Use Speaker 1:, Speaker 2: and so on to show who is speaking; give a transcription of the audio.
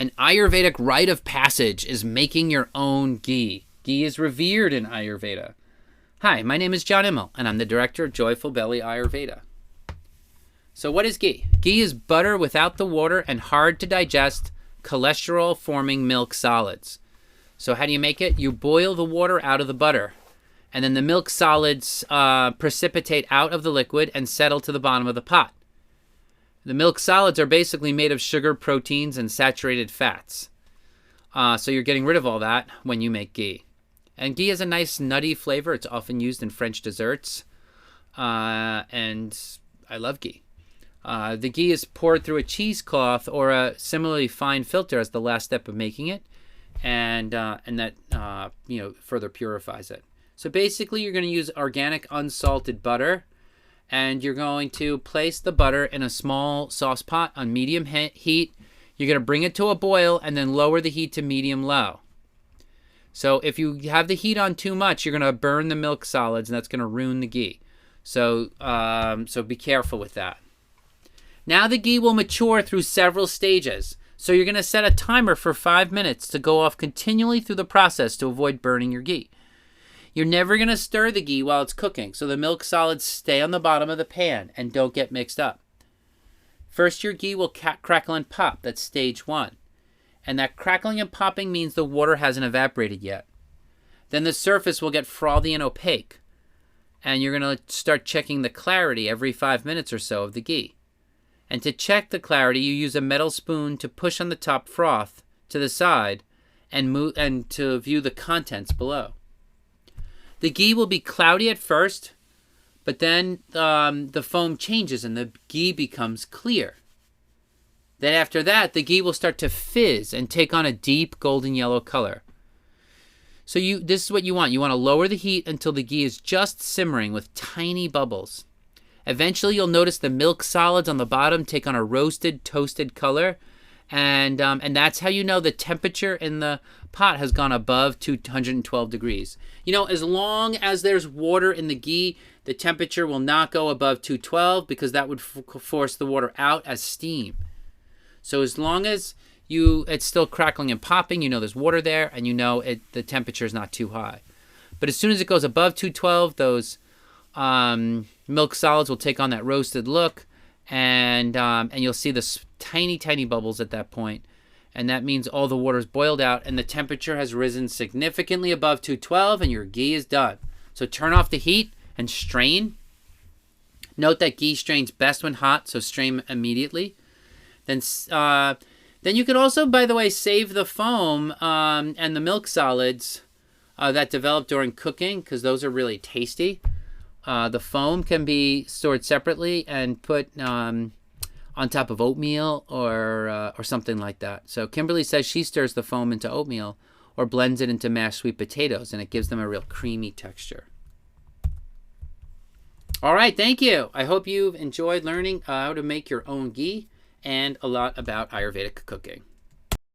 Speaker 1: An Ayurvedic rite of passage is making your own ghee. Ghee is revered in Ayurveda. Hi, my name is John Immel, and I'm the director of Joyful Belly Ayurveda. So what is ghee? Ghee is butter without the water and hard to digest, cholesterol-forming milk solids. So how do you make it? You boil the water out of the butter, and then the milk solids precipitate out of the liquid and settle to the bottom of the pot. The milk solids are basically made of sugar, proteins, and saturated fats. So you're getting rid of all that when you make ghee. And ghee has a nice nutty flavor. It's often used in French desserts. And I love ghee. The ghee is poured through a cheesecloth or a similarly fine filter as the last step of making it. And that further purifies it. So basically you're going to use organic unsalted butter. And you're going to place the butter in a small sauce pot on medium heat. You're going to bring it to a boil and then lower the heat to medium-low. So if you have the heat on too much, you're going to burn the milk solids, and that's going to ruin the ghee. So be careful with that. Now the ghee will mature through several stages. So you're going to set a timer for 5 minutes to go off continually through the process to avoid burning your ghee. You're never going to stir the ghee while it's cooking, so the milk solids stay on the bottom of the pan and don't get mixed up. First, your ghee will crackle and pop. That's stage 1. And that crackling and popping means the water hasn't evaporated yet. Then the surface will get frothy and opaque. And you're going to start checking the clarity every 5 minutes or so of the ghee. And to check the clarity, you use a metal spoon to push on the top froth to the side and to view the contents below. The ghee will be cloudy at first, but then the foam changes and the ghee becomes clear. Then after that, the ghee will start to fizz and take on a deep golden yellow color. So this is what you want. You want to lower the heat until the ghee is just simmering with tiny bubbles. Eventually, you'll notice the milk solids on the bottom take on a roasted, toasted color. And that's how you know the temperature in the pot has gone above 212 degrees. You know, as long as there's water in the ghee, the temperature will not go above 212 because that would force the water out as steam. So as long as it's still crackling and popping, you know there's water there, and you know the temperature is not too high. But as soon as it goes above 212, those milk solids will take on that roasted look, and you'll see the tiny, tiny bubbles at that point. And that means all the water is boiled out and the temperature has risen significantly above 212 and your ghee is done. So turn off the heat and strain. Note that ghee strains best when hot, so strain immediately. Then you can also, by the way, save the foam and the milk solids that develop during cooking because those are really tasty. The foam can be stored separately and put on top of oatmeal or something like that. So Kimberly says she stirs the foam into oatmeal or blends it into mashed sweet potatoes, and it gives them a real creamy texture. All right, thank you. I hope you've enjoyed learning how to make your own ghee and a lot about Ayurvedic cooking.